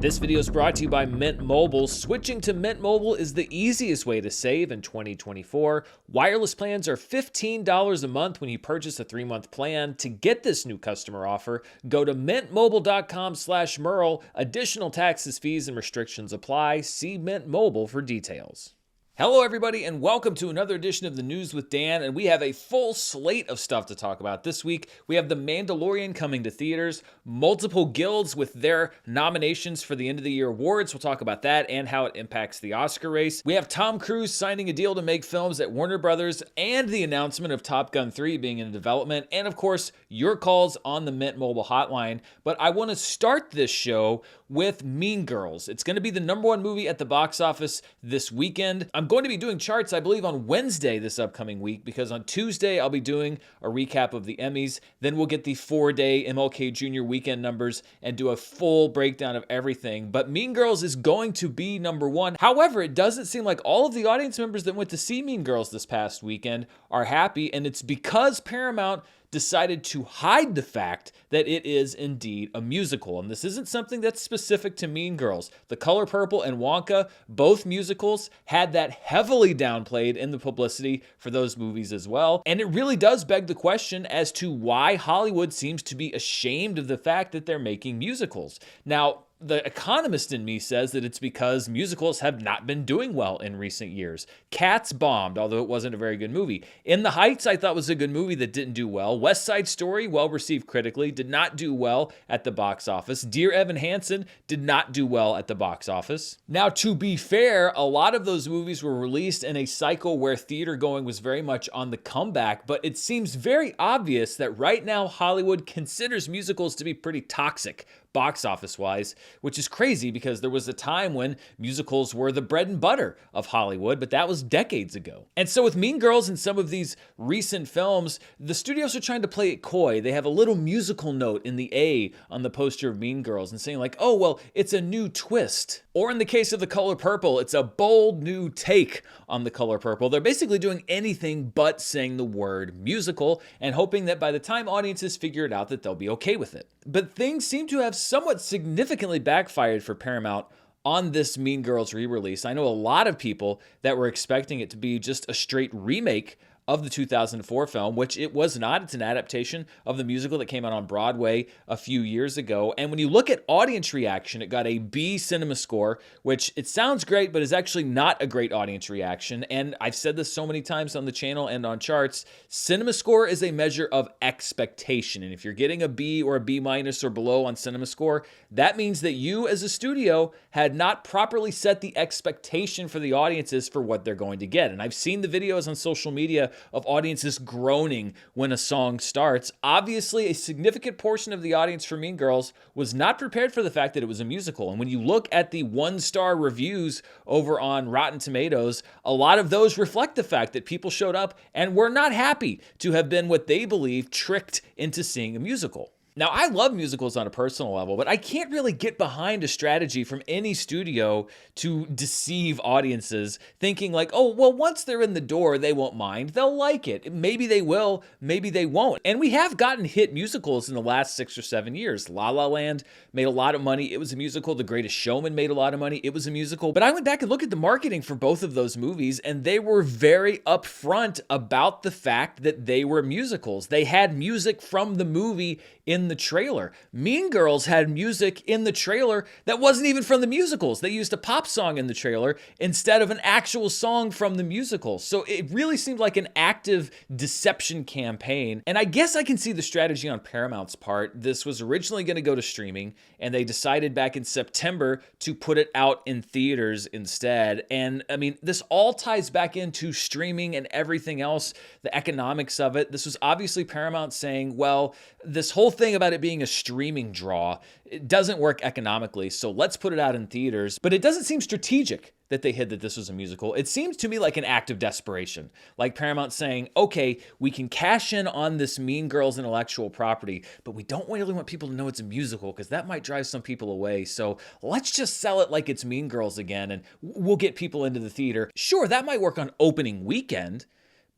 This video is brought to you by Mint Mobile. Switching to Mint Mobile is the easiest way to save in 2024. Wireless plans are $15 a month when you purchase a 3-month plan. To get this new customer offer, go to mintmobile.com/Murrell. Additional taxes, fees, and restrictions apply. See Mint Mobile for details. Hello, everybody, and welcome to another edition of The News with Dan, and we have a full slate of stuff to talk about this week. We have The Mandalorian coming to theaters, multiple guilds with their nominations for the end of the year awards. We'll talk about that and how it impacts the Oscar race. We have Tom Cruise signing a deal to make films at Warner Brothers and the announcement of Top Gun 3 being in development, and of course, your calls on the Mint Mobile hotline. But I want to start this show with Mean Girls. It's going to be the #1 movie at the box office this weekend. I'm going to be doing charts, I believe, on Wednesday this upcoming week, because on Tuesday I'll be doing a recap of the Emmys. Then we'll get the 4-day MLK Jr. weekend numbers and do a full breakdown of everything. But Mean Girls is going to be #1. However, it doesn't seem like all of the audience members that went to see Mean Girls this past weekend are happy, and it's because Paramount decided to hide the fact that it is indeed a musical. And this isn't something that's specific to Mean Girls. The Color Purple and Wonka, both musicals, had that heavily downplayed in the publicity for those movies as well. And it really does beg the question as to why Hollywood seems to be ashamed of the fact that they're making musicals. Now, the economist in me says that it's because musicals have not been doing well in recent years. Cats bombed, although it wasn't a very good movie. In the Heights, I thought was a good movie that didn't do well. West Side Story, well received critically, did not do well at the box office. Dear Evan Hansen did not do well at the box office. Now, to be fair, a lot of those movies were released in a cycle where theater going was very much on the comeback, but it seems very obvious that right now Hollywood considers musicals to be pretty toxic box office wise, which is crazy because there was a time when musicals were the bread and butter of Hollywood, but that was decades ago. And so with Mean Girls and some of these recent films, the studios are trying to play it coy. They have a little musical note in the A on the poster of Mean Girls and saying like, oh, well, it's a new twist. Or in the case of The Color Purple, it's a bold new take on The Color Purple. They're basically doing anything but saying the word musical and hoping that by the time audiences figure it out that they'll be okay with it. But things seem to have somewhat significantly backfired for Paramount on this Mean Girls re-release. I know a lot of people that were expecting it to be just a straight remake of the 2004 film, which it was not. It's an adaptation of the musical that came out on Broadway a few years ago. And when you look at audience reaction, it got a B cinema score, which it sounds great, but is actually not a great audience reaction. And I've said this so many times on the channel and on charts, cinema score is a measure of expectation. And if you're getting a B or a B minus or below on cinema score, that means that you as a studio had not properly set the expectation for the audiences for what they're going to get. And I've seen the videos on social media of audiences groaning when a song starts. Obviously, a significant portion of the audience for Mean Girls was not prepared for the fact that it was a musical. And when you look at the 1-star reviews over on Rotten Tomatoes, a lot of those reflect the fact that people showed up and were not happy to have been what they believe tricked into seeing a musical. Now, I love musicals on a personal level, but I can't really get behind a strategy from any studio to deceive audiences, thinking like, oh, well, once they're in the door, they won't mind. They'll like it. Maybe they will, maybe they won't. And we have gotten hit musicals in the last 6 or 7 years. La La Land made a lot of money. It was a musical. The Greatest Showman made a lot of money. It was a musical. But I went back and looked at the marketing for both of those movies, and they were very upfront about the fact that they were musicals. They had music from the movie in the trailer. Mean Girls had music in the trailer that wasn't even from the musicals. They used a pop song in the trailer instead of an actual song from the musical. So it really seemed like an active deception campaign. And I guess I can see the strategy on Paramount's part. This was originally going to go to streaming, and they decided back in September to put it out in theaters instead. And I mean, this all ties back into streaming and everything else, the economics of it. This was obviously Paramount saying, well, this whole thing about it being a streaming draw, it doesn't work economically, so let's put it out in theaters. But it doesn't seem strategic that they hid that this was a musical. It seems to me like an act of desperation, like Paramount saying, okay, we can cash in on this Mean Girls intellectual property, but we don't really want people to know it's a musical because that might drive some people away. So let's just sell it like it's Mean Girls again, and we'll get people into the theater. Sure, that might work on opening weekend,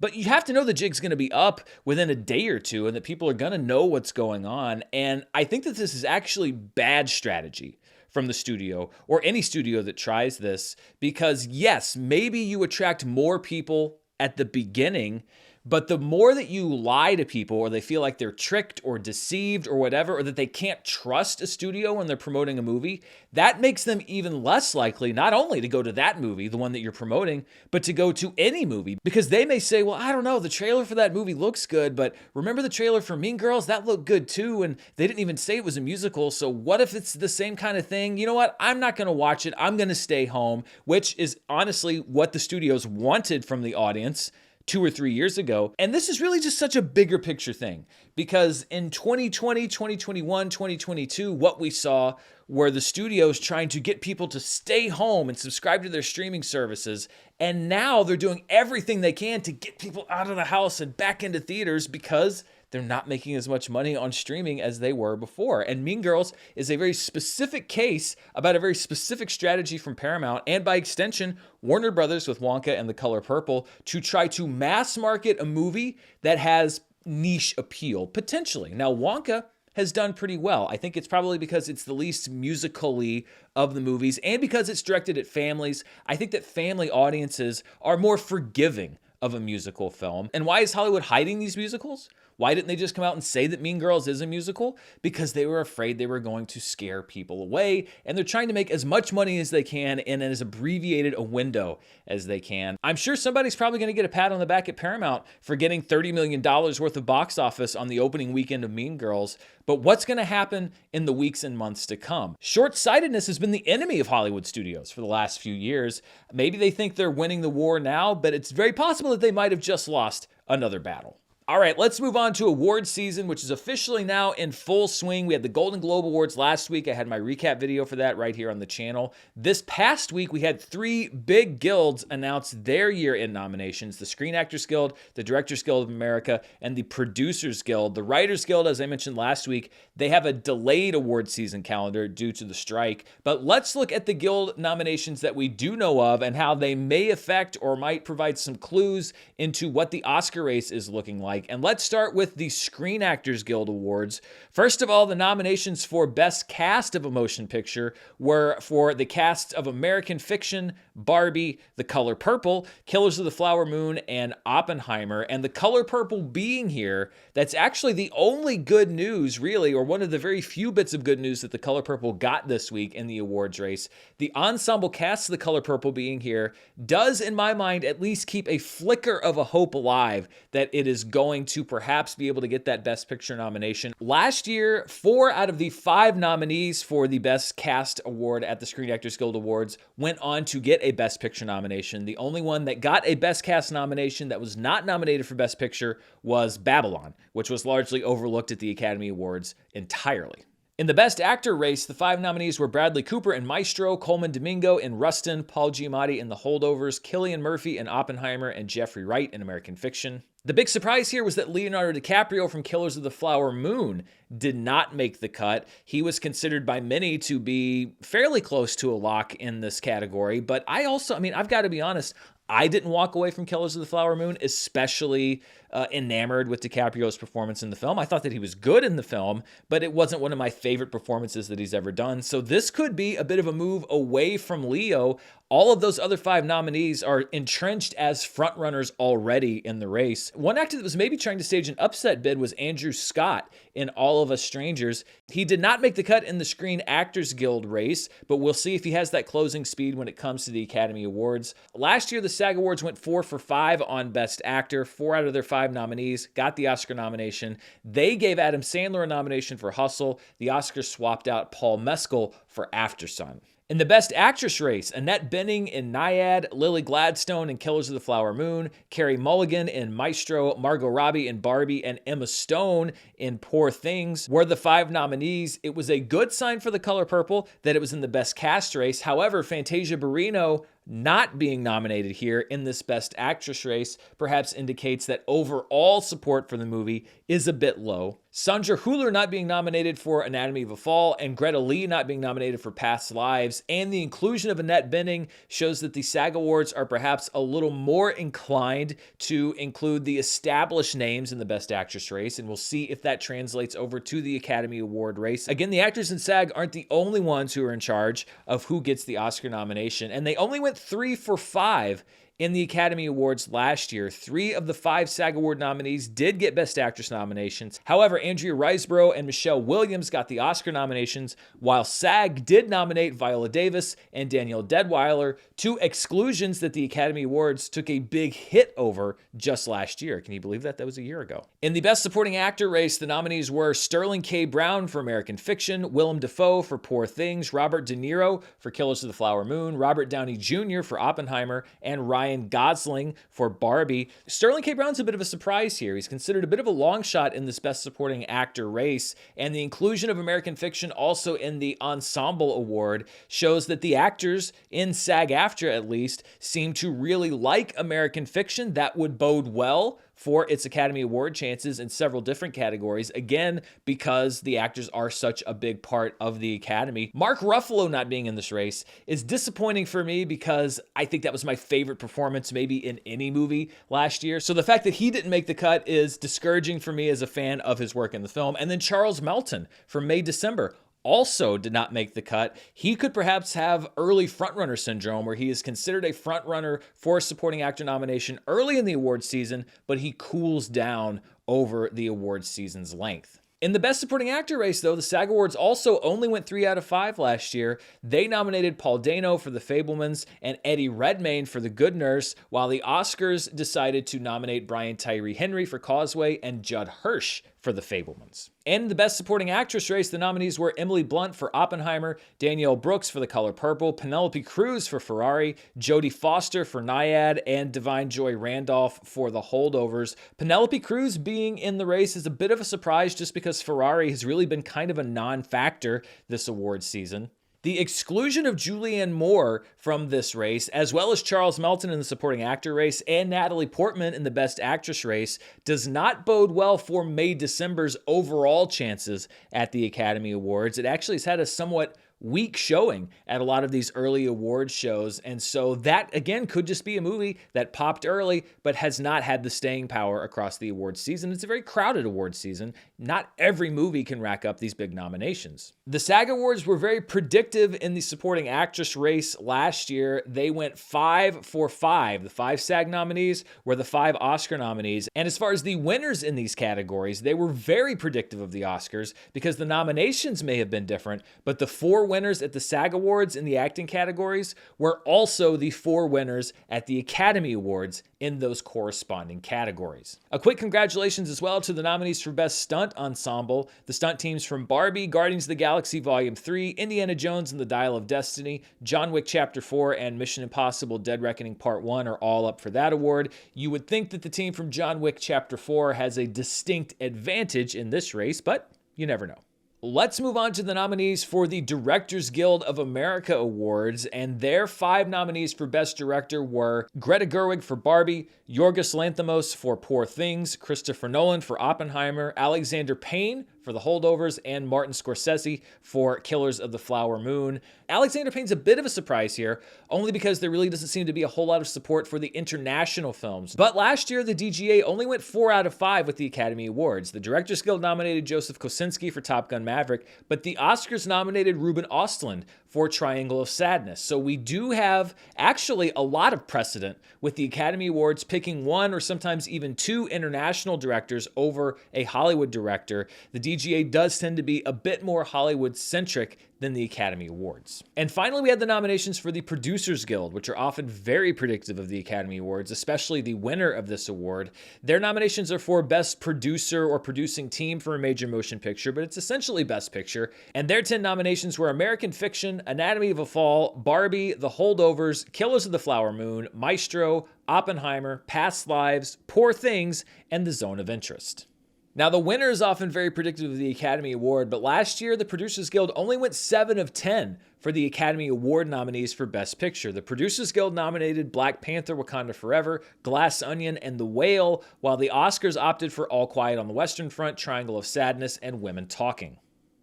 but you have to know the jig's going to be up within a day or two and that people are going to know what's going on. And I think that this is actually bad strategy from the studio or any studio that tries this, because yes, maybe you attract more people at the beginning, but the more that you lie to people or they feel like they're tricked or deceived or whatever, or that they can't trust a studio when they're promoting a movie, that makes them even less likely not only to go to that movie, the one that you're promoting, but to go to any movie, because they may say, well, I don't know, the trailer for that movie looks good, but remember the trailer for Mean Girls? That looked good too, and they didn't even say it was a musical, so what if it's the same kind of thing? You know what? I'm not going to watch it. I'm going to stay home, which is honestly what the studios wanted from the audience 2 or 3 years ago. And this is really just such a bigger picture thing, because in 2020, 2021, 2022, what we saw were the studios trying to get people to stay home and subscribe to their streaming services. And now they're doing everything they can to get people out of the house and back into theaters, because they're not making as much money on streaming as they were before. And Mean Girls is a very specific case about a very specific strategy from Paramount, and by extension, Warner Brothers with Wonka and The Color Purple, to try to mass market a movie that has niche appeal, potentially. Now, Wonka has done pretty well. I think it's probably because it's the least musical-y of the movies, and because it's directed at families. I think that family audiences are more forgiving of a musical film. And why is Hollywood hiding these musicals? Why didn't they just come out and say that Mean Girls is a musical? Because they were afraid they were going to scare people away, and they're trying to make as much money as they can in as abbreviated a window as they can. I'm sure somebody's probably going to get a pat on the back at Paramount for getting $30 million worth of box office on the opening weekend of Mean Girls, but what's going to happen in the weeks and months to come? Short-sightedness has been the enemy of Hollywood studios for the last few years. Maybe they think they're winning the war now, but it's very possible that they might have just lost another battle. All right, let's move on to awards season, which is officially now in full swing. We had the Golden Globe Awards last week. I had my recap video for that right here on the channel. This past week, we had 3 big guilds announce their year-end nominations: the Screen Actors Guild, the Directors Guild of America, and the Producers Guild. The Writers Guild, as I mentioned last week, they have a delayed award season calendar due to the strike. But let's look at the guild nominations that we do know of and how they may affect or might provide some clues into what the Oscar race is looking like. And let's start with the Screen Actors Guild Awards. First of all, the nominations for Best Cast of a Motion Picture were for the casts of American Fiction, Barbie, The Color Purple, Killers of the Flower Moon, and Oppenheimer. And The Color Purple being here, that's actually the only good news, really, or one of the very few bits of good news that The Color Purple got this week in the awards race. The ensemble cast of The Color Purple being here does, in my mind, at least keep a flicker of a hope alive that it is going to perhaps be able to get that Best Picture nomination. Last year, 4 out of the 5 nominees for the Best Cast Award at the Screen Actors Guild Awards went on to get a Best Picture nomination. The only one that got a Best Cast nomination that was not nominated for Best Picture was Babylon, which was largely overlooked at the Academy Awards entirely. In the Best Actor race, the 5 nominees were Bradley Cooper in Maestro, Coleman Domingo in Rustin, Paul Giamatti in The Holdovers, Cillian Murphy in Oppenheimer, and Jeffrey Wright in American Fiction. The big surprise here was that Leonardo DiCaprio from Killers of the Flower Moon did not make the cut. He was considered by many to be fairly close to a lock in this category, but I've got to be honest, I didn't walk away from Killers of the Flower Moon especially enamored with DiCaprio's performance in the film. I thought that he was good in the film, but it wasn't one of my favorite performances that he's ever done. So this could be a bit of a move away from Leo. All of those other 5 nominees are entrenched as frontrunners already in the race. One actor that was maybe trying to stage an upset bid was Andrew Scott in All of Us Strangers. He did not make the cut in the Screen Actors Guild race, but we'll see if he has that closing speed when it comes to the Academy Awards. Last year, the SAG Awards went 4 for 5 on Best Actor. 4 out of their 5 nominees got the Oscar nomination. They gave Adam Sandler a nomination for Hustle. The Oscars swapped out Paul Mescal for Aftersun. In the Best Actress race, Annette Bening in Nyad, Lily Gladstone in Killers of the Flower Moon, Carey Mulligan in Maestro, Margot Robbie in Barbie, and Emma Stone in Poor Things were the 5 nominees. It was a good sign for The Color Purple that it was in the Best Cast race. However, Fantasia Barrino not being nominated here in this Best Actress race perhaps indicates that overall support for the movie is a bit low. Sandra Hüller not being nominated for Anatomy of a Fall and Greta Lee not being nominated for Past Lives, and the inclusion of Annette Bening shows that the SAG Awards are perhaps a little more inclined to include the established names in the Best Actress race, and we'll see if that translates over to the Academy Award race. Again, the actors in SAG aren't the only ones who are in charge of who gets the Oscar nomination, and they only went 3 for 5 in the Academy Awards last year. 3 of the 5 SAG Award nominees did get Best Actress nominations. However, Andrea Riseborough and Michelle Williams got the Oscar nominations, while SAG did nominate Viola Davis and Danielle Deadwyler, 2 exclusions that the Academy Awards took a big hit over just last year. Can you believe that? That was a year ago. In the Best Supporting Actor race, the nominees were Sterling K. Brown for American Fiction, Willem Dafoe for Poor Things, Robert De Niro for Killers of the Flower Moon, Robert Downey Jr. for Oppenheimer, and Ryan Gosling for Barbie. Sterling K. Brown's a bit of a surprise here. He's considered a bit of a long shot in this Best Supporting Actor race, and the inclusion of American Fiction also in the Ensemble Award shows that the actors in SAG-AFTRA, at least, seem to really like American Fiction. That would bode well for its Academy Award chances in several different categories, again, because the actors are such a big part of the Academy. Mark Ruffalo not being in this race is disappointing for me because I think that was my favorite performance maybe in any movie last year. So the fact that he didn't make the cut is discouraging for me as a fan of his work in the film. And then Charles Melton from May December also did not make the cut. He could perhaps have early frontrunner syndrome, where he is considered a frontrunner for a supporting actor nomination early in the award season, but he cools down over the award season's length. In the Best Supporting Actor race, though, the SAG Awards also only went 3 out of 5 last year. They nominated Paul Dano for The Fabelmans and Eddie Redmayne for The Good Nurse, while the Oscars decided to nominate Brian Tyree Henry for Causeway and Judd Hirsch for The Fabelmans. And in the Best Supporting Actress race, the nominees were Emily Blunt for Oppenheimer, Danielle Brooks for The Color Purple, Penelope Cruz for Ferrari, Jodie Foster for Nyad, and Divine Joy Randolph for The Holdovers. Penelope Cruz being in the race is a bit of a surprise just because Ferrari has really been kind of a non-factor this award season. The exclusion of Julianne Moore from this race, as well as Charles Melton in the supporting actor race and Natalie Portman in the best actress race, does not bode well for May December's overall chances at the Academy Awards. It actually has had a somewhat weak showing at a lot of these early award shows, and so that again could just be a movie that popped early but has not had the staying power across the award season. It's a very crowded award season. Not every movie can rack up these big nominations. The SAG Awards were very predictive in the supporting actress race last year. They went 5 for 5. The 5 SAG nominees were the 5 Oscar nominees, and as far as the winners in these categories, they were very predictive of the Oscars because the nominations may have been different, but the 4 winners at the SAG Awards in the acting categories were also the 4 winners at the Academy Awards in those corresponding categories. A quick congratulations as well to the nominees for Best Stunt Ensemble. The stunt teams from Barbie, Guardians of the Galaxy Volume 3, Indiana Jones and the Dial of Destiny, John Wick Chapter 4, and Mission Impossible Dead Reckoning Part 1 are all up for that award. You would think that the team from John Wick Chapter 4 has a distinct advantage in this race, but you never know. Let's move on to the nominees for the Directors Guild of America Awards, and their 5 nominees for Best Director were Greta Gerwig for Barbie, Yorgos Lanthimos for Poor Things, Christopher Nolan for Oppenheimer, Alexander Payne for The Holdovers, and Martin Scorsese for Killers of the Flower Moon. Alexander Payne's a bit of a surprise here, only because there really doesn't seem to be a whole lot of support for the international films. But last year, the DGA only went 4 out of 5 with the Academy Awards. The Directors Guild nominated Joseph Kosinski for Top Gun Maverick, but the Oscars nominated Ruben Östlund for Triangle of Sadness. So we do have actually a lot of precedent with the Academy Awards picking 1 or sometimes even 2 international directors over a Hollywood director. The DGA does tend to be a bit more Hollywood-centric than the Academy Awards. And finally, we had the nominations for the Producers Guild, which are often very predictive of the Academy Awards, especially the winner of this award. Their nominations are for Best Producer or Producing Team for a Major Motion Picture, but it's essentially Best Picture. And their 10 nominations were American Fiction, Anatomy of a Fall, Barbie, The Holdovers, Killers of the Flower Moon, Maestro, Oppenheimer, Past Lives, Poor Things, and The Zone of Interest. Now, the winner is often very predictive of the Academy Award, but last year, the Producers Guild only went 7 of 10 for the Academy Award nominees for Best Picture. The Producers Guild nominated Black Panther: Wakanda Forever, Glass Onion, and The Whale, while the Oscars opted for All Quiet on the Western Front, Triangle of Sadness, and Women Talking.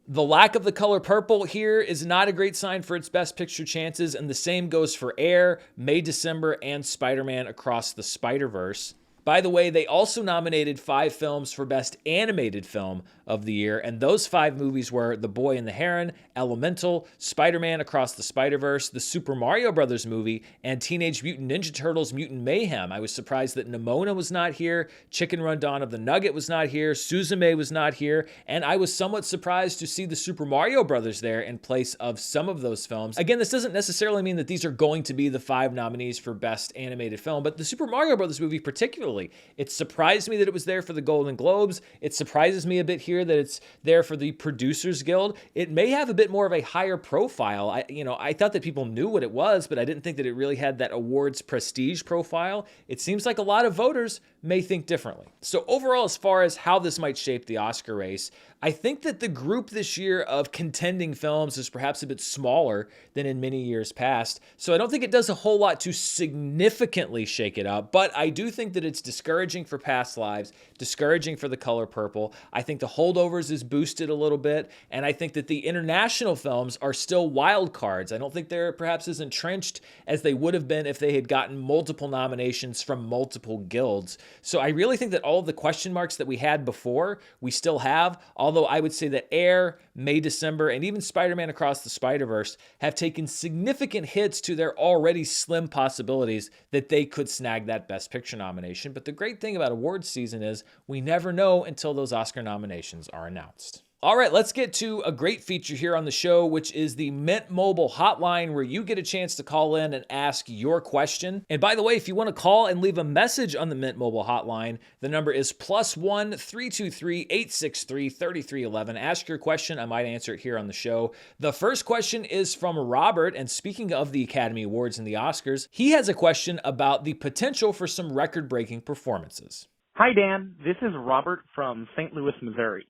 The lack of the color purple here is not a great sign for its Best Picture chances, and the same goes for Air, May, December, and Spider-Man Across the Spider-Verse. By the way, they also nominated 5 films for Best Animated Film of the year, and those 5 movies were The Boy and the Heron, Elemental, Spider-Man Across the Spider-Verse, the Super Mario Brothers movie, and Teenage Mutant Ninja Turtles Mutant Mayhem. I was surprised that Nimona was not here, Chicken Run Dawn of the Nugget was not here, Suzume was not here, and I was somewhat surprised to see the Super Mario Brothers there in place of some of those films. Again, this doesn't necessarily mean that these are going to be the 5 nominees for Best Animated Film, but the Super Mario Brothers movie particularly, it surprised me that it was there for the Golden Globes. It surprises me a bit here that it's there for the Producers Guild. It may have a bit more of a higher profile. I thought that people knew what it was, but I didn't think that it really had that awards prestige profile. It seems like a lot of voters may think differently. So overall, as far as how this might shape the Oscar race, I think that the group this year of contending films is perhaps a bit smaller than in many years past. So I don't think it does a whole lot to significantly shake it up, but I do think that it's discouraging for Past Lives, discouraging for The Color Purple. I think The Holdovers is boosted a little bit, and I think that the international films are still wild cards. I don't think they're perhaps as entrenched as they would have been if they had gotten multiple nominations from multiple guilds. So I really think that all of the question marks that we had before, we still have, although I would say that Air, May, December, and even Spider-Man Across the Spider-Verse have taken significant hits to their already slim possibilities that they could snag that Best Picture nomination. But the great thing about awards season is we never know until those Oscar nominations are announced. All right, let's get to a great feature here on the show, which is the Mint Mobile Hotline, where you get a chance to call in and ask your question. And by the way, if you want to call and leave a message on the Mint Mobile Hotline, the number is +1 323 863 3311. Ask your question. I might answer it here on the show. The first question is from Robert, and speaking of the Academy Awards and the Oscars, he has a question about the potential for some record-breaking performances. Hi, Dan. This is Robert from St. Louis, Missouri.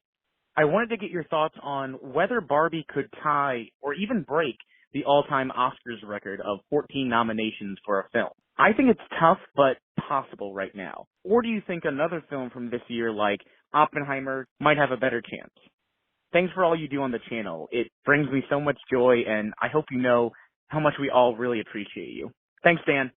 I wanted to get your thoughts on whether Barbie could tie or even break the all-time Oscars record of 14 nominations for a film. I think it's tough, but possible right now. Or do you think another film from this year, like Oppenheimer, might have a better chance? Thanks for all you do on the channel. It brings me so much joy, and I hope you know how much we all really appreciate you. Thanks, Dan.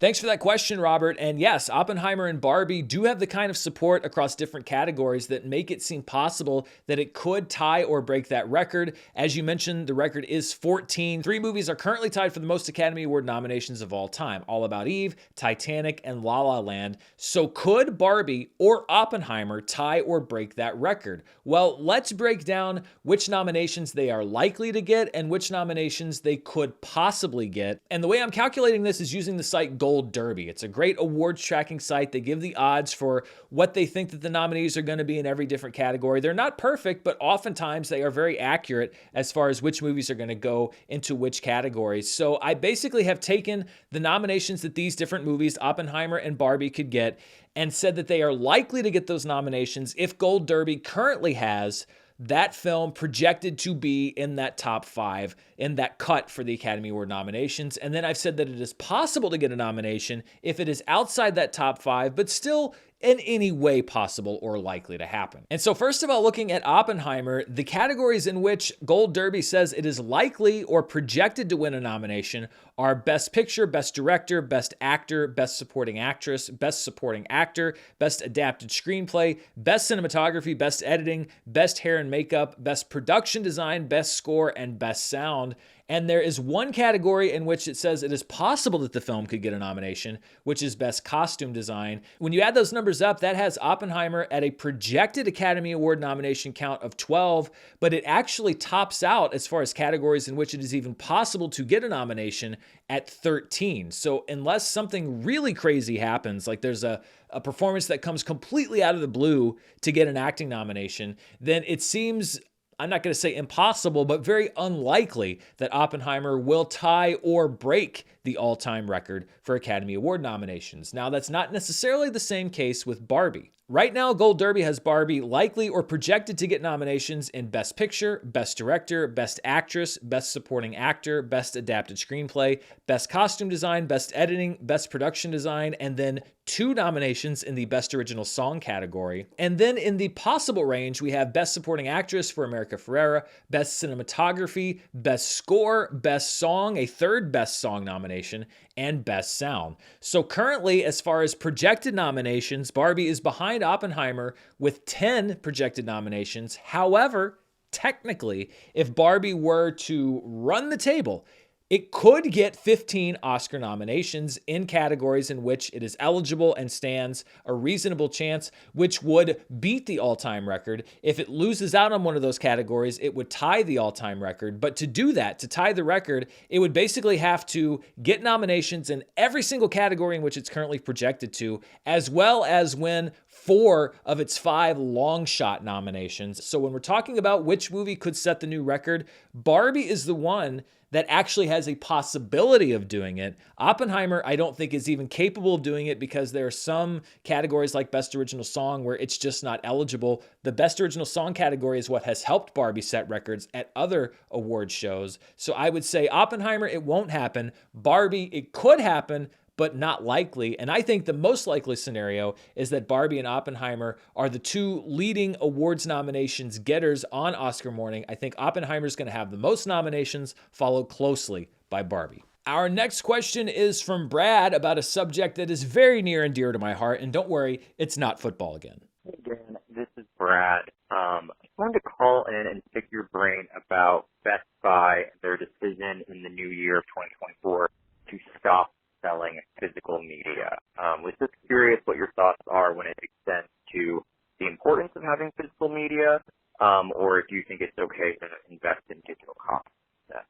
Thanks for that question, Robert. And yes, Oppenheimer and Barbie do have the kind of support across different categories that make it seem possible that it could tie or break that record. As you mentioned, the record is 14. 3 movies are currently tied for the most Academy Award nominations of all time: All About Eve, Titanic, and La La Land. So could Barbie or Oppenheimer tie or break that record? Well, let's break down which nominations they are likely to get and which nominations they could possibly get. And the way I'm calculating this is using the site Gold Derby. It's a great awards tracking site. They give the odds for what they think that the nominees are going to be in every different category. They're not perfect, but oftentimes they are very accurate as far as which movies are going to go into which categories. So I basically have taken the nominations that these different movies, Oppenheimer and Barbie, could get and said that they are likely to get those nominations if Gold Derby currently has that film projected to be in that top 5, in that cut for the Academy Award nominations. And then I've said that it is possible to get a nomination if it is outside that top 5, but still in any way possible or likely to happen. And so first of all, looking at Oppenheimer, the categories in which Gold Derby says it is likely or projected to win a nomination are Best Picture, Best Director, Best Actor, Best Supporting Actress, Best Supporting Actor, Best Adapted Screenplay, Best Cinematography, Best Editing, Best Hair and Makeup, Best Production Design, Best Score, and Best Sound. And there is one category in which it says it is possible that the film could get a nomination, which is Best Costume Design. When you add those numbers up, that has Oppenheimer at a projected Academy Award nomination count of 12, but it actually tops out as far as categories in which it is even possible to get a nomination at 13. So unless something really crazy happens, like there's a performance that comes completely out of the blue to get an acting nomination, then it seems, I'm not going to say impossible, but very unlikely that Oppenheimer will tie or break the all-time record for Academy Award nominations. Now, that's not necessarily the same case with Barbie. Right now, Gold Derby has Barbie likely or projected to get nominations in Best Picture, Best Director, Best Actress, Best Supporting Actor, Best Adapted Screenplay, Best Costume Design, Best Editing, Best Production Design, and then 2 nominations in the Best Original Song category. And then in the possible range, we have Best Supporting Actress for America Ferrera, Best Cinematography, Best Score, Best Song, a 3rd Best Song nomination, and Best Sound. So currently, as far as projected nominations, Barbie is behind Oppenheimer with 10 projected nominations. However, technically, if Barbie were to run the table, it could get 15 Oscar nominations in categories in which it is eligible and stands a reasonable chance, which would beat the all-time record. If it loses out on one of those categories, it would tie the all-time record. But to do that, to tie the record, it would basically have to get nominations in every single category in which it's currently projected to, as well as win 4 of its 5 long shot nominations. So when we're talking about which movie could set the new record, Barbie is the one that actually has a possibility of doing it. Oppenheimer, I don't think is even capable of doing it because there are some categories like Best Original Song where it's just not eligible. The Best Original Song category is what has helped Barbie set records at other award shows. So I would say Oppenheimer, it won't happen. Barbie, it could happen, but not likely. And I think the most likely scenario is that Barbie and Oppenheimer are the 2 leading awards nominations getters on Oscar morning. I think Oppenheimer's going to have the most nominations, followed closely by Barbie. Our next question is from Brad about a subject that is very near and dear to my heart. And don't worry, it's not football again. Hey, Dan, this is Brad. I wanted to call in and pick your brain about Best Buy and their decision in the new year of 2024 to stop selling physical media. Was just curious what your thoughts are when it extends to the importance of having physical media, or do you think it's okay to invest in digital content?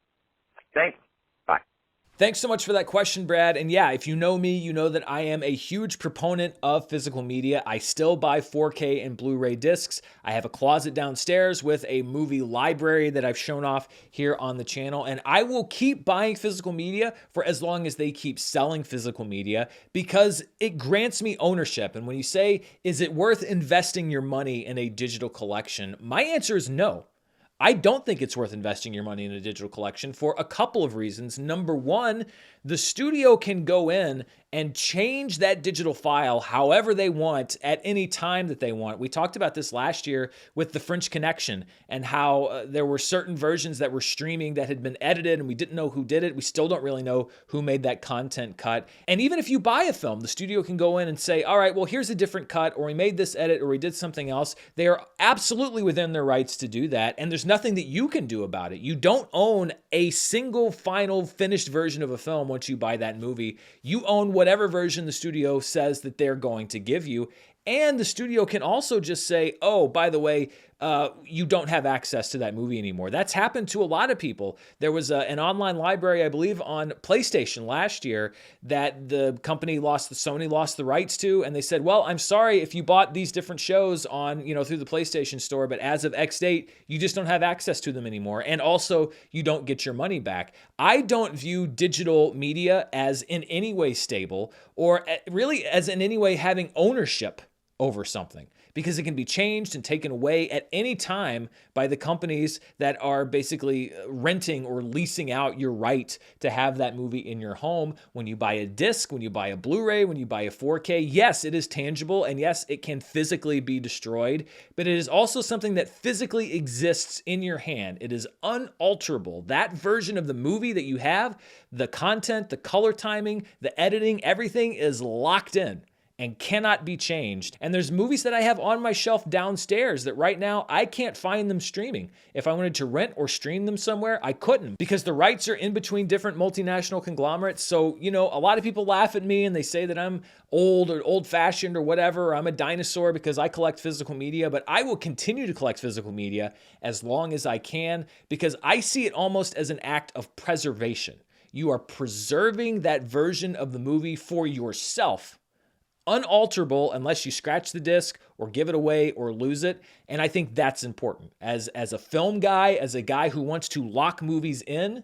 Thanks. Bye. Thanks so much for that question, Brad. And yeah, if you know me, you know that I am a huge proponent of physical media. I still buy 4K and Blu-ray discs. I have a closet downstairs with a movie library that I've shown off here on the channel. And I will keep buying physical media for as long as they keep selling physical media because it grants me ownership. And when you say, is it worth investing your money in a digital collection? My answer is no. I don't think it's worth investing your money in a digital collection for a couple of reasons. Number one, the studio can go in and change that digital file however they want at any time that they want. We talked about this last year with The French Connection and how there were certain versions that were streaming that had been edited and we didn't know who did it. We still don't really know who made that content cut. And even if you buy a film, the studio can go in and say, all right, well, here's a different cut, or we made this edit, or we did something else. They are absolutely within their rights to do that. And there's nothing that you can do about it. You don't own a single final finished version of a film once you buy that movie. You own whatever version the studio says that they're going to give you. And the studio can also just say, oh, by the way, you don't have access to that movie anymore. That's happened to a lot of people. There was an online library, I believe, on PlayStation last year that the company Sony lost the rights to. And they said, well, I'm sorry if you bought these different shows on, through the PlayStation store, but as of X date, you just don't have access to them anymore. And also you don't get your money back. I don't view digital media as in any way stable or really as in any way having ownership over something, because it can be changed and taken away at any time by the companies that are basically renting or leasing out your right to have that movie in your home. When you buy a disc, when you buy a Blu-ray, when you buy a 4K, yes, it is tangible, and yes, it can physically be destroyed, but it is also something that physically exists in your hand. It is unalterable. That version of the movie that you have, the content, the color timing, the editing, everything is locked in and cannot be changed. And there's movies that I have on my shelf downstairs that right now I can't find them streaming. If I wanted to rent or stream them somewhere, I couldn't because the rights are in between different multinational conglomerates. So, a lot of people laugh at me and they say that I'm old or old-fashioned or whatever, or I'm a dinosaur because I collect physical media, but I will continue to collect physical media as long as I can because I see it almost as an act of preservation. You are preserving that version of the movie for yourself, unalterable unless you scratch the disc or give it away or lose it. And I think that's important. As a film guy, as a guy who wants to lock movies in,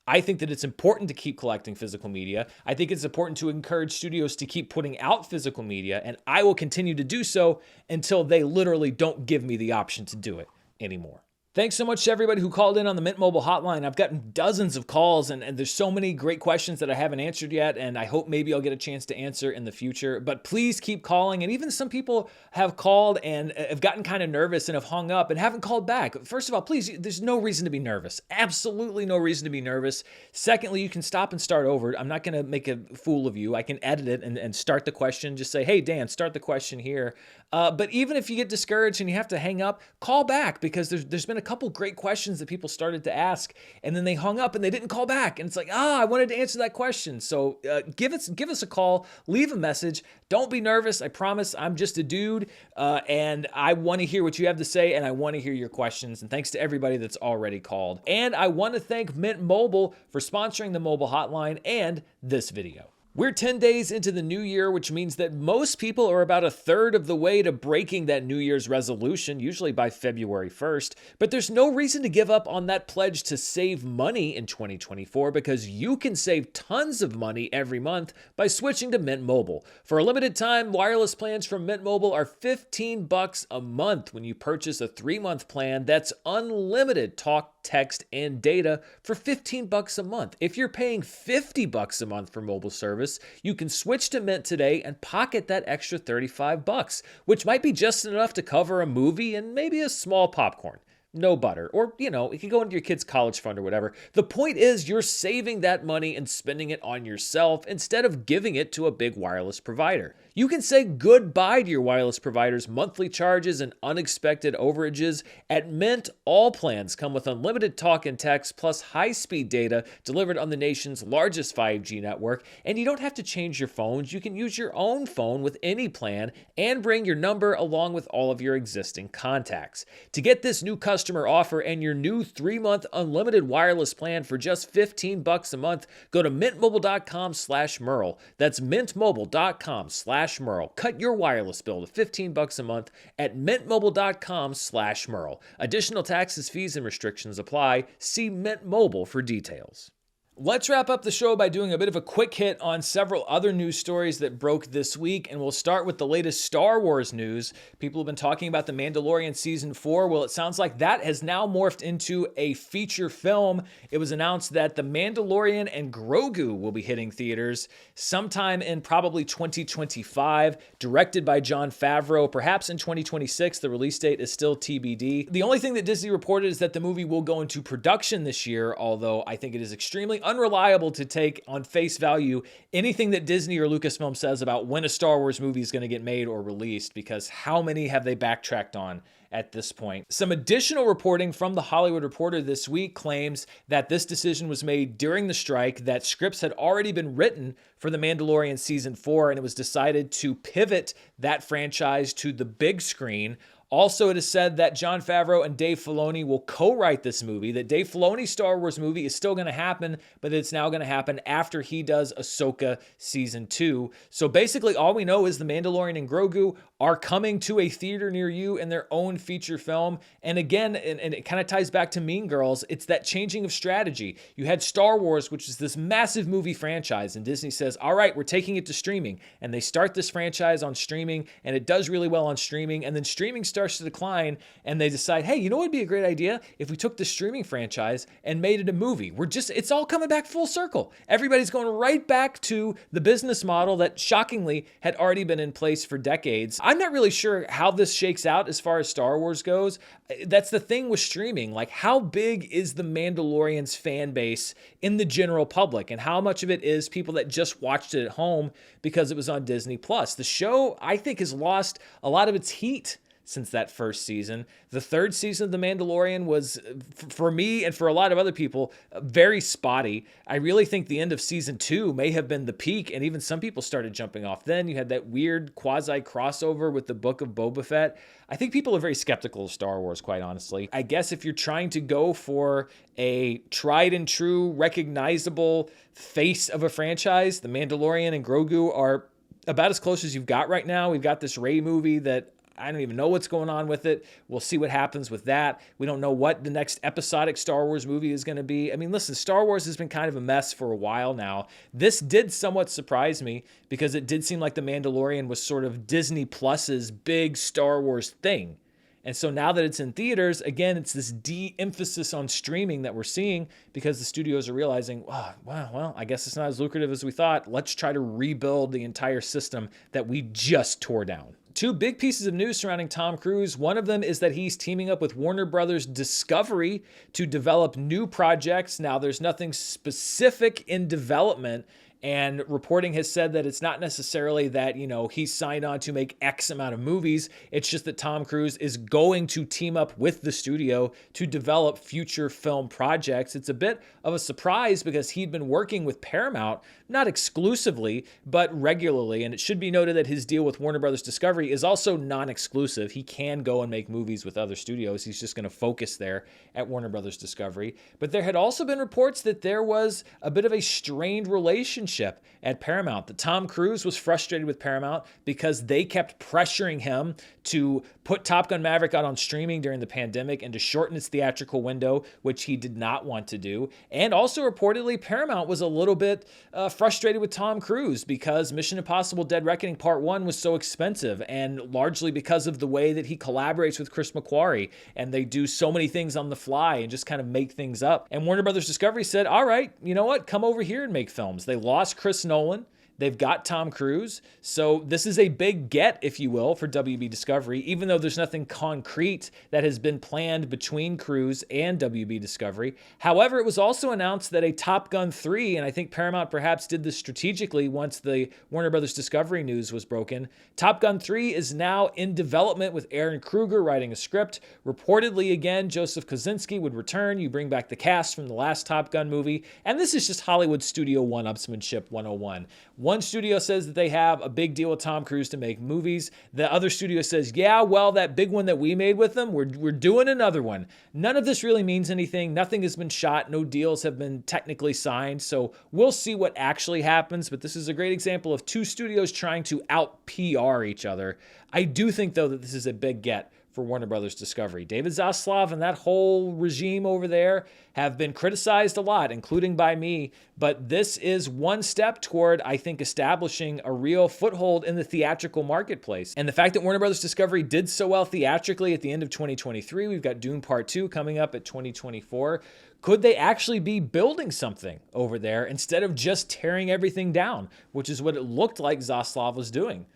I think that it's important to keep collecting physical media. I think it's important to encourage studios to keep putting out physical media, and I will continue to do so until they literally don't give me the option to do it anymore. Thanks so much to everybody who called in on the Mint Mobile hotline. I've gotten dozens of calls, and there's so many great questions that I haven't answered yet, and I hope maybe I'll get a chance to answer in the future. But please keep calling, and even some people have called and have gotten kind of nervous and have hung up and haven't called back. First of all, please, there's no reason to be nervous. Absolutely no reason to be nervous. Secondly, you can stop and start over. I'm not going to make a fool of you. I can edit it and start the question. Just say, hey, Dan, start the question here. But even if you get discouraged and you have to hang up, call back, because there's been a couple great questions that people started to ask, and then they hung up and they didn't call back. And it's like, I wanted to answer that question. So give us a call, leave a message. Don't be nervous. I promise I'm just a dude, and I want to hear what you have to say, and I want to hear your questions. And thanks to everybody that's already called. And I want to thank Mint Mobile for sponsoring the mobile hotline and this video. We're 10 days into the new year, which means that most people are about a third of the way to breaking that New Year's resolution, usually by February 1st. But there's no reason to give up on that pledge to save money in 2024, because you can save tons of money every month by switching to Mint Mobile. For a limited time, wireless plans from Mint Mobile are $15 a month when you purchase a 3-month plan that's unlimited talk, text, and data for $15 a month. If you're paying $50 a month for mobile service, you can switch to Mint today and pocket that extra $35, which might be just enough to cover a movie and maybe a small popcorn. No butter. Or, it can go into your kid's college fund or whatever. The point is, you're saving that money and spending it on yourself instead of giving it to a big wireless provider. You can say goodbye to your wireless provider's monthly charges and unexpected overages. At Mint, all plans come with unlimited talk and text plus high-speed data delivered on the nation's largest 5G network. And you don't have to change your phones. You can use your own phone with any plan and bring your number along with all of your existing contacts. To get this new customer offer and your new 3-month unlimited wireless plan for just $15 a month, go to mintmobile.com/Murrell. That's mintmobile.com/Murrell. Cut your wireless bill to $15 a month at mintmobile.com/Murrell. Additional taxes, fees, and restrictions apply. See Mint Mobile for details. Let's wrap up the show by doing a bit of a quick hit on several other news stories that broke this week, and we'll start with the latest Star Wars news. People have been talking about The Mandalorian Season 4. Well, it sounds like that has now morphed into a feature film. It was announced that The Mandalorian and Grogu will be hitting theaters sometime in probably 2025, directed by Jon Favreau, perhaps in 2026. The release date is still TBD. The only thing that Disney reported is that the movie will go into production this year, although I think it is extremely unreliable to take on face value anything that Disney or Lucasfilm says about when a Star Wars movie is going to get made or released, because how many have they backtracked on at this point? Some additional reporting from The Hollywood Reporter this week claims that this decision was made during the strike, that scripts had already been written for The Mandalorian Season 4, and it was decided to pivot that franchise to the big screen. Also, it is said that Jon Favreau and Dave Filoni will co-write this movie, that Dave Filoni's Star Wars movie is still going to happen, but it's now going to happen after he does Ahsoka Season 2. So basically, all we know is The Mandalorian and Grogu are coming to a theater near you in their own feature film. And again, and it kind of ties back to Mean Girls, it's that changing of strategy. You had Star Wars, which is this massive movie franchise, and Disney says, all right, we're taking it to streaming. And they start this franchise on streaming, and it does really well on streaming, and then streaming starts to decline, and they decide, hey, you know what would be a great idea if we took the streaming franchise and made it a movie? It's all coming back full circle. Everybody's going right back to the business model that shockingly had already been in place for decades. I'm not really sure how this shakes out as far as Star Wars goes. That's the thing with streaming. Like, how big is the Mandalorian's fan base in the general public, and how much of it is people that just watched it at home because it was on Disney Plus? The show, I think, has lost a lot of its heat since that first season. The third season of The Mandalorian was, for me and for a lot of other people, very spotty. I really think the end of season 2 may have been the peak, and even some people started jumping off then. You had that weird quasi-crossover with the Book of Boba Fett. I think people are very skeptical of Star Wars, quite honestly. I guess if you're trying to go for a tried and true, recognizable face of a franchise, The Mandalorian and Grogu are about as close as you've got right now. We've got this Rey movie that I don't even know what's going on with it. We'll see what happens with that. We don't know what the next episodic Star Wars movie is going to be. I mean, listen, Star Wars has been kind of a mess for a while now. This did somewhat surprise me because it did seem like The Mandalorian was sort of Disney Plus's big Star Wars thing. And so now that it's in theaters, again, it's this de-emphasis on streaming that we're seeing because the studios are realizing, well, I guess it's not as lucrative as we thought. Let's try to rebuild the entire system that we just tore down. Two big pieces of news surrounding Tom Cruise. One of them is that he's teaming up with Warner Brothers Discovery to develop new projects. Now, there's nothing specific in development, and reporting has said that it's not necessarily that, he's signed on to make X amount of movies. It's just that Tom Cruise is going to team up with the studio to develop future film projects. It's a bit of a surprise because he'd been working with Paramount, not exclusively, but regularly. And it should be noted that his deal with Warner Brothers Discovery is also non-exclusive. He can go and make movies with other studios. He's just going to focus there at Warner Brothers Discovery. But there had also been reports that there was a bit of a strained relationship at Paramount. That Tom Cruise was frustrated with Paramount because they kept pressuring him to put Top Gun Maverick out on streaming during the pandemic and to shorten its theatrical window, which he did not want to do. And also reportedly, Paramount was a little bit frustrated with Tom Cruise because Mission Impossible Dead Reckoning Part 1 was so expensive, and largely because of the way that he collaborates with Chris McQuarrie, and they do so many things on the fly and just kind of make things up. And Warner Brothers Discovery said, all right, you know what? Come over here and make films. They lost Chris Nolan. They've got Tom Cruise. So this is a big get, if you will, for WB Discovery, even though there's nothing concrete that has been planned between Cruise and WB Discovery. However, it was also announced that a Top Gun 3, and I think Paramount perhaps did this strategically once the Warner Brothers Discovery news was broken, Top Gun 3 is now in development with Aaron Kruger writing a script. Reportedly, again, Joseph Kosinski would return. You bring back the cast from the last Top Gun movie. And this is just Hollywood studio one-upsmanship 101. One studio says that they have a big deal with Tom Cruise to make movies. The other studio says, yeah, well, that big one that we made with them, we're doing another one. None of this really means anything. Nothing has been shot. No deals have been technically signed. So we'll see what actually happens. But this is a great example of two studios trying to out-PR each other. I do think, though, that this is a big get for Warner Brothers Discovery. David Zaslav and that whole regime over there have been criticized a lot, including by me, but this is one step toward, I think, establishing a real foothold in the theatrical marketplace. And the fact that Warner Brothers Discovery did so well theatrically at the end of 2023, we've got Dune Part 2 coming up at 2024, could they actually be building something over there instead of just tearing everything down, which is what it looked like Zaslav was doing?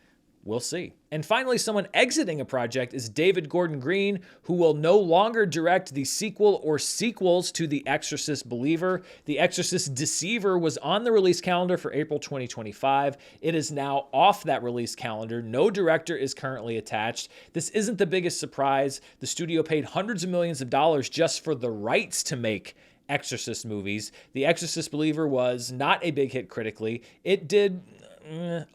We'll see. And finally, someone exiting a project is David Gordon Green, who will no longer direct the sequel or sequels to The Exorcist Believer. The Exorcist Deceiver was on the release calendar for April 2025. It is now off that release calendar. No director is currently attached. This isn't the biggest surprise. The studio paid hundreds of millions of dollars just for the rights to make Exorcist movies. The Exorcist Believer was not a big hit critically. It did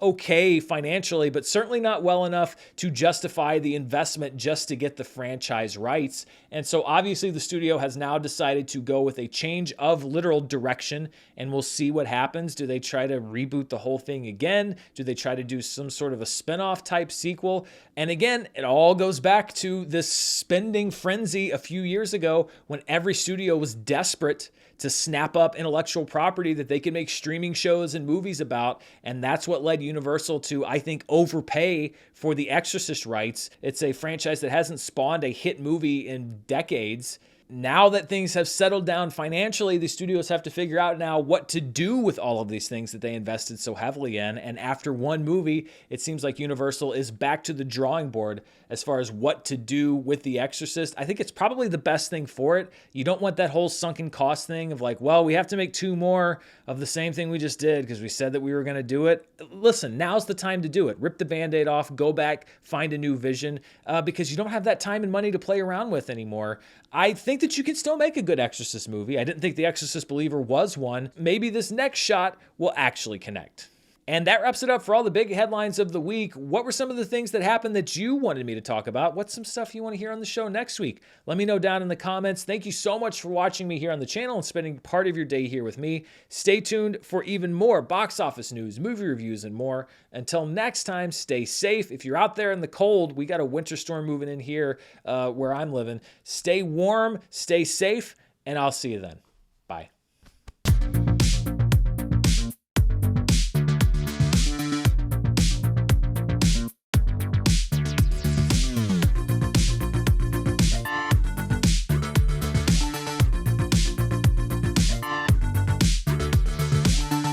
okay financially, but certainly not well enough to justify the investment just to get the franchise rights. And so obviously the studio has now decided to go with a change of literal direction, and we'll see what happens. Do they try to reboot the whole thing again? Do they try to do some sort of a spin-off type sequel? And again, it all goes back to this spending frenzy a few years ago when every studio was desperate to snap up intellectual property that they could make streaming shows and movies about. And that's what led Universal to, I think, overpay for the Exorcist rights. It's a franchise that hasn't spawned a hit movie in decades. Now that things have settled down financially, the studios have to figure out now what to do with all of these things that they invested so heavily in. And after one movie, it seems like Universal is back to the drawing board as far as what to do with The Exorcist. I think it's probably the best thing for it. You don't want that whole sunken cost thing of like, well, we have to make 2 more of the same thing we just did because we said that we were going to do it. Listen, now's the time to do it. Rip the Band-Aid off, go back, find a new vision, because you don't have that time and money to play around with anymore. I think that you can still make a good Exorcist movie. I didn't think The Exorcist Believer was one. Maybe this next shot will actually connect. And that wraps it up for all the big headlines of the week. What were some of the things that happened that you wanted me to talk about? What's some stuff you want to hear on the show next week? Let me know down in the comments. Thank you so much for watching me here on the channel and spending part of your day here with me. Stay tuned for even more box office news, movie reviews, and more. Until next time, stay safe. If you're out there in the cold, we got a winter storm moving in here where I'm living. Stay warm, stay safe, and I'll see you then. Bye.